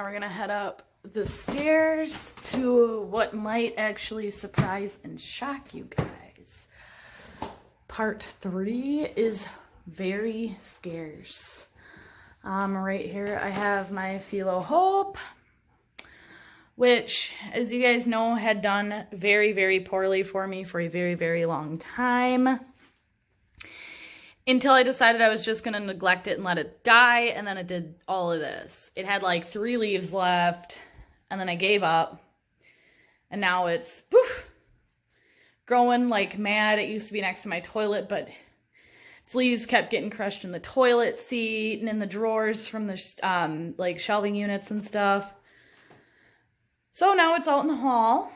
we're gonna head up the stairs to what might actually surprise and shock you guys. Part 3 is very scarce. Right here I have my Philo Hope, which, as you guys know, had done very, very poorly for me for a very, very long time. Until I decided I was just going to neglect it and let it die, and then it did all of this. It had like 3 leaves left, and then I gave up. And now it's poof, growing like mad. It used to be next to my toilet, but its leaves kept getting crushed in the toilet seat and in the drawers from the like shelving units and stuff. So now it's out in the hall.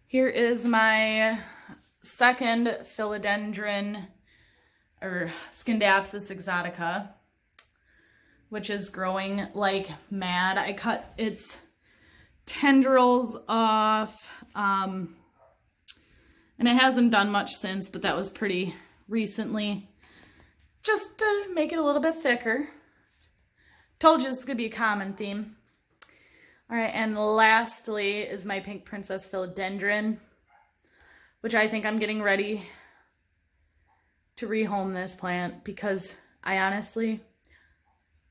Here is my second philodendron, or Scindapsus exotica, which is growing like mad. I cut its tendrils off, and it hasn't done much since, but that was pretty recently, just to make it a little bit thicker. Told you this is gonna be a common theme. All right, and lastly is my pink princess philodendron, which I think I'm getting ready to rehome this plant because I honestly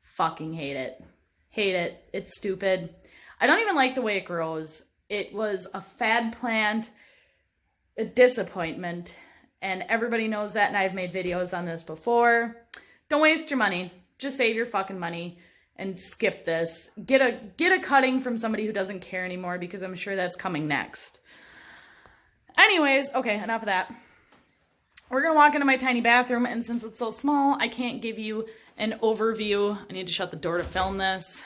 fucking hate it. Hate it. It's stupid. I don't even like the way it grows. It was a fad plant, a disappointment, and everybody knows that, and I've made videos on this before. Don't waste your money. Just save your fucking money and skip this. Get a cutting from somebody who doesn't care anymore, because I'm sure that's coming next. Anyways, okay, enough of that. We're gonna walk into my tiny bathroom, and since it's so small, I can't give you an overview. I need to shut the door to film this.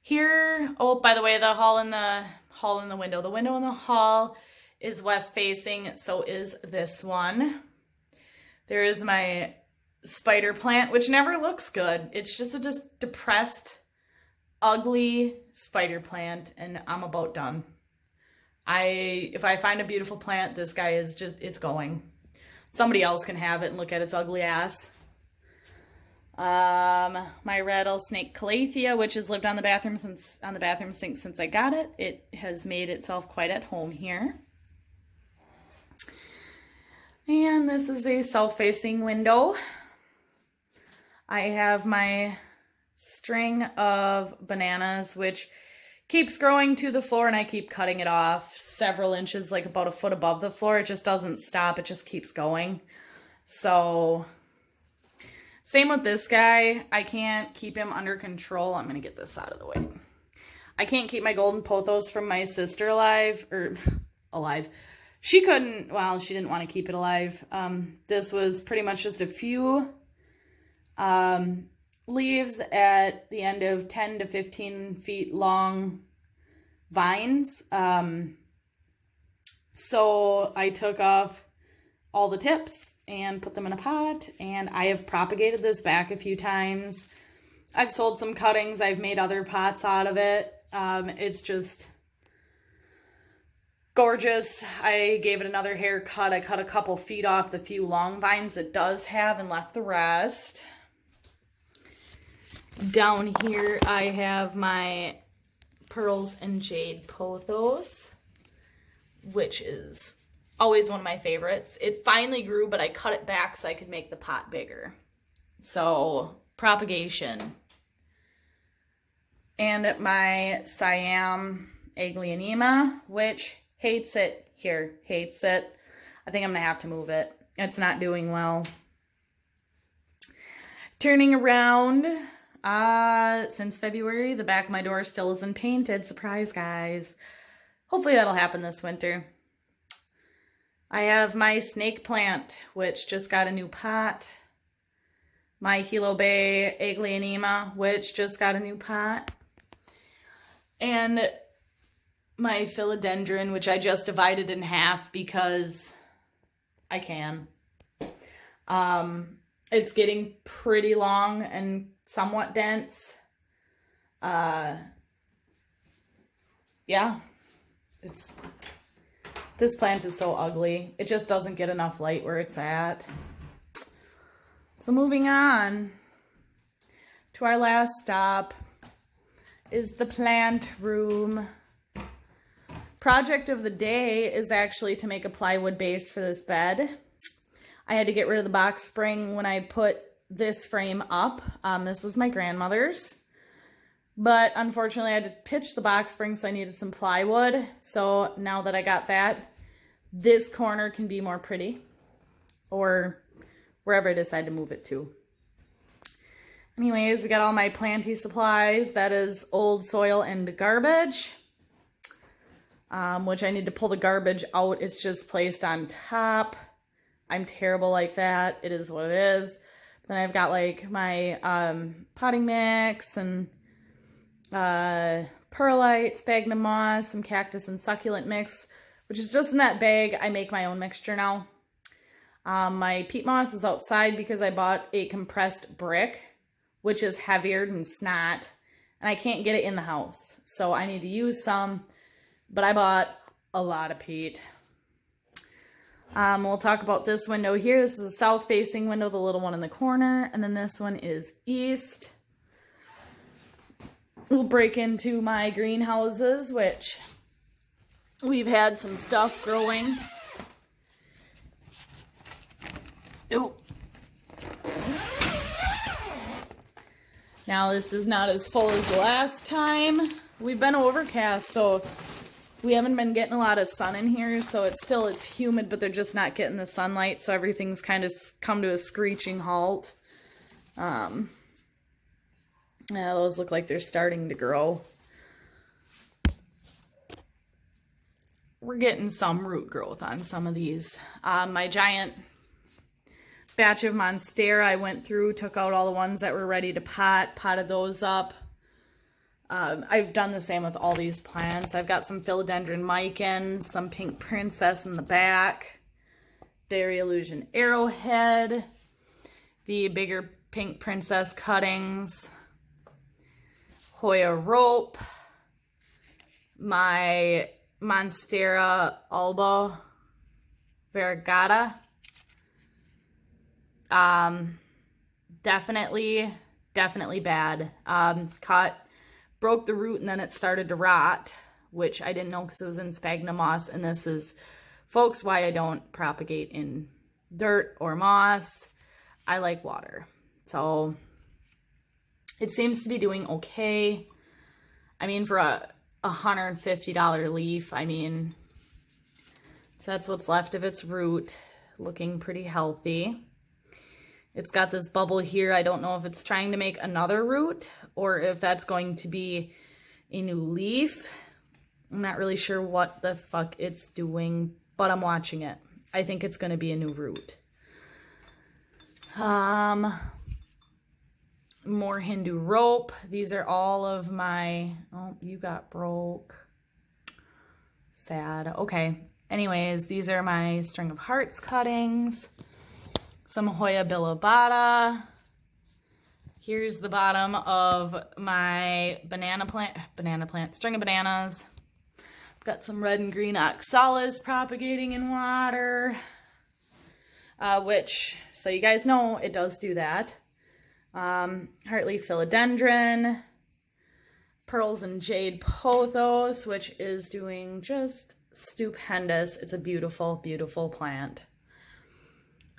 Here, oh, by the way, the window. The window in the hall is west facing, so is this one. There is my spider plant, which never looks good. It's just a depressed, ugly spider plant, and I'm about done. If I find a beautiful plant, this guy is just, it's going. Somebody else can have it and look at its ugly ass. My rattlesnake calathea, which has lived on the bathroom sink since I got it. It has made itself quite at home here. And this is a self-facing window. I have my string of bananas, which keeps growing to the floor, and I keep cutting it off several inches, like about a foot above the floor. It just doesn't stop. It just keeps going. So, same with this guy. I can't keep him under control. I'm going to get this out of the way. I can't keep my golden pothos from my sister alive. She couldn't, well, she didn't want to keep it alive. This was pretty much just a few leaves at the end of 10 to 15 feet long vines. So I took off all the tips and put them in a pot, and I have propagated this back a few times. I've sold some cuttings. I've made other pots out of it. It's just gorgeous. I gave it another haircut. I cut a couple feet off the few long vines it does have and left the rest. Down here, I have my pearls and jade pothos, which is always one of my favorites. It finally grew, but I cut it back so I could make the pot bigger. So, propagation. And my Siam Aglaonema, which hates it here. Hates it. I think I'm going to have to move it. It's not doing well. Turning around. Since February, the back of my door still isn't painted. Surprise, guys. Hopefully that'll happen this winter. I have my snake plant, which just got a new pot. My Helobae Aglaonema, which just got a new pot. And my philodendron, which I just divided in half because I can. It's getting pretty long and somewhat dense. Yeah, this plant is so ugly. It just doesn't get enough light where it's at. So moving on. to our last stop is the plant room. Project of the day is actually to make a plywood base for this bed. I had to get rid of the box spring when I put this frame up. This was my grandmother's, but unfortunately I had to pitch the box spring, so I needed some plywood. So now that I got that, this corner can be more pretty, or wherever I decide to move it to. Anyways, we got all my planty supplies. That is old soil and garbage, which I need to pull the garbage out. It's just placed on top. I'm terrible like that. It is what it is. Then I've got like my potting mix and perlite, sphagnum moss, some cactus and succulent mix, which is just in that bag. I make my own mixture now. My peat moss is outside because I bought a compressed brick, which is heavier than snot, and I can't get it in the house. So I need to use some, but I bought a lot of peat. We'll talk about this window here. This is a south-facing window, the little one in the corner, and then this one is east. We'll break into my greenhouses, which we've had some stuff growing. Ooh. Now this is not as full as the last time. We've been overcast, so we haven't been getting a lot of sun in here, so it's humid, but they're just not getting the sunlight, so everything's kind of come to a screeching halt. Yeah, those look like they're starting to grow. We're getting some root growth on some of these. My giant batch of Monstera, I went through, took out all the ones that were ready to potted those up. I've done the same with all these plants. I've got some philodendron micans, some pink princess in the back, berry illusion arrowhead, the bigger pink princess cuttings, Hoya rope, my Monstera alba variegata. Definitely bad. Broke the root and then it started to rot, which I didn't know because it was in sphagnum moss. And this is, folks, why I don't propagate in dirt or moss. I like water. So it seems to be doing okay. I mean, for a $150 leaf, I mean, so that's what's left of its root, looking pretty healthy. It's got this bubble here. I don't know if it's trying to make another root or if that's going to be a new leaf. I'm not really sure what the fuck it's doing, but I'm watching it. I think it's going to be a new root. More Hindu rope. These are all of my... Oh, you got broke. Sad. Okay. Anyways, these are my string of hearts cuttings. Some Hoya bilobata. Here's the bottom of my banana plant, string of bananas. I've got some red and green oxalis propagating in water, which, so you guys know, it does do that. Heartleaf philodendron, pearls and jade pothos, which is doing just stupendous. It's a beautiful, beautiful plant.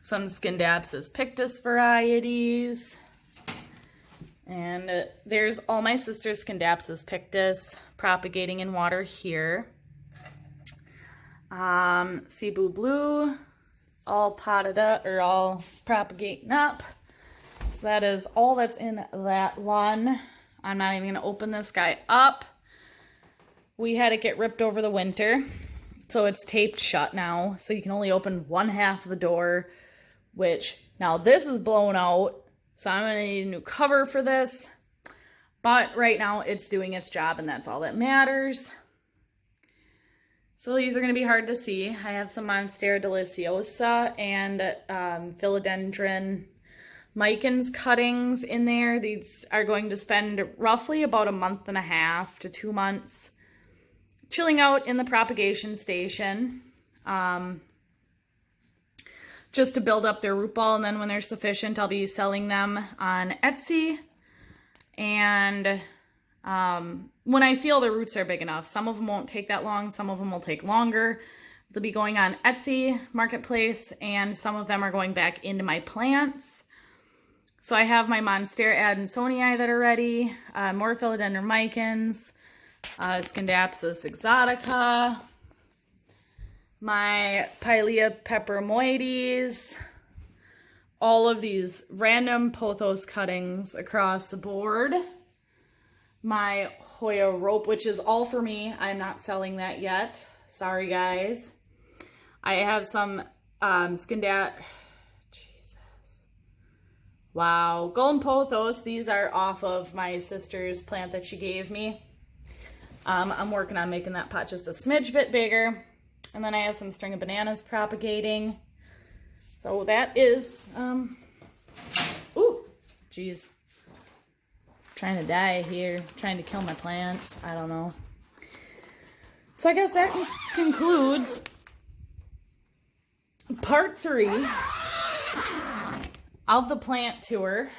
Some Scindapsus pictus varieties. And there's all my sister's Scindapsus pictus propagating in water here. Cebu blue, all potted up, or all propagating up. So that is all that's in that one. I'm not even going to open this guy up. We had it get ripped over the winter, so it's taped shut now. So you can only open one half of the door, which now this is blown out. So I'm going to need a new cover for this. But right now it's doing its job and that's all that matters. So these are going to be hard to see. I have some Monstera deliciosa and philodendron micans cuttings in there. These are going to spend roughly about a month and a half to 2 months chilling out in the propagation station. Just to build up their root ball, and then when they're sufficient, I'll be selling them on Etsy. And when I feel the roots are big enough, some of them won't take that long, some of them will take longer. They'll be going on Etsy Marketplace, and some of them are going back into my plants. So I have my Monstera adansonii that are ready, more Philodendron micans, Scindapsus exotica, my Pilea peperomoides, all of these random pothos cuttings across the board. My Hoya rope, which is all for me. I'm not selling that yet. Sorry, guys. I have some Wow, golden pothos. These are off of my sister's plant that she gave me. I'm working on making that pot just a smidge bit bigger. And then I have some string of bananas propagating. So that is, ooh, geez. Trying to die here, trying to kill my plants. I don't know. So I guess that concludes part 3 of the plant tour.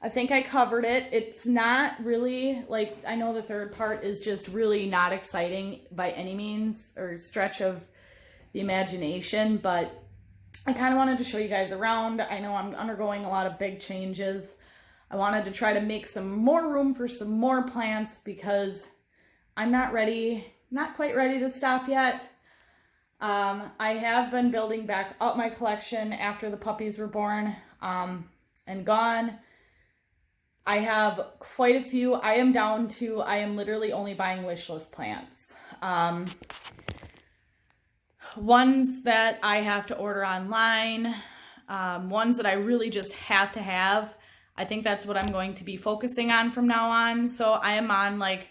I think I covered it. It's not really, like, I know the third part is just really not exciting by any means or stretch of the imagination, but I kind of wanted to show you guys around. I know I'm undergoing a lot of big changes. I wanted to try to make some more room for some more plants because I'm not quite ready to stop yet. I have been building back up my collection after the puppies were born and gone. I have quite a few. I am literally only buying wish list plants. Ones that I have to order online, ones that I really just have to have. I think that's what I'm going to be focusing on from now on. So I am on, like,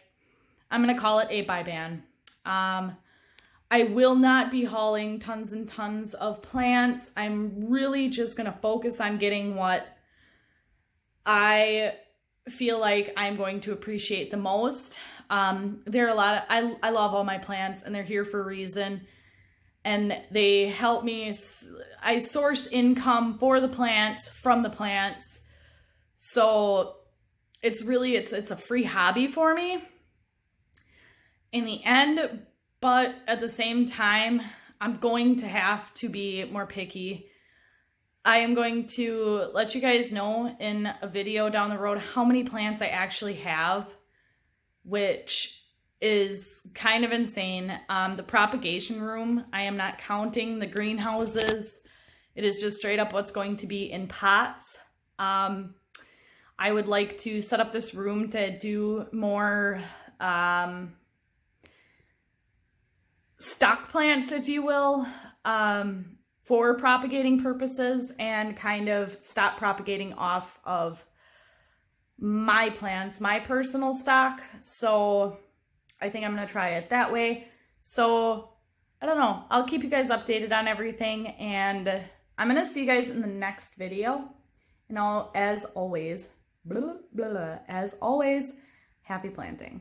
I'm going to call it a buy ban. I will not be hauling tons and tons of plants. I'm really just going to focus on getting what I feel like I'm going to appreciate the most. There are a lot of, I love all my plants and they're here for a reason. And they help me, I source income for the plants, from the plants. So it's really, it's a free hobby for me in the end. But at the same time, I'm going to have to be more picky. I am going to let you guys know in a video down the road how many plants I actually have, which is kind of insane. The propagation room, I am not counting the greenhouses. It is just straight up what's going to be in pots. I would like to set up this room to do more stock plants, if you will, for propagating purposes, and kind of stop propagating off of my plants, my personal stock. So I think I'm going to try it that way. So I don't know. I'll keep you guys updated on everything, and I'm going to see you guys in the next video. And as always, happy planting.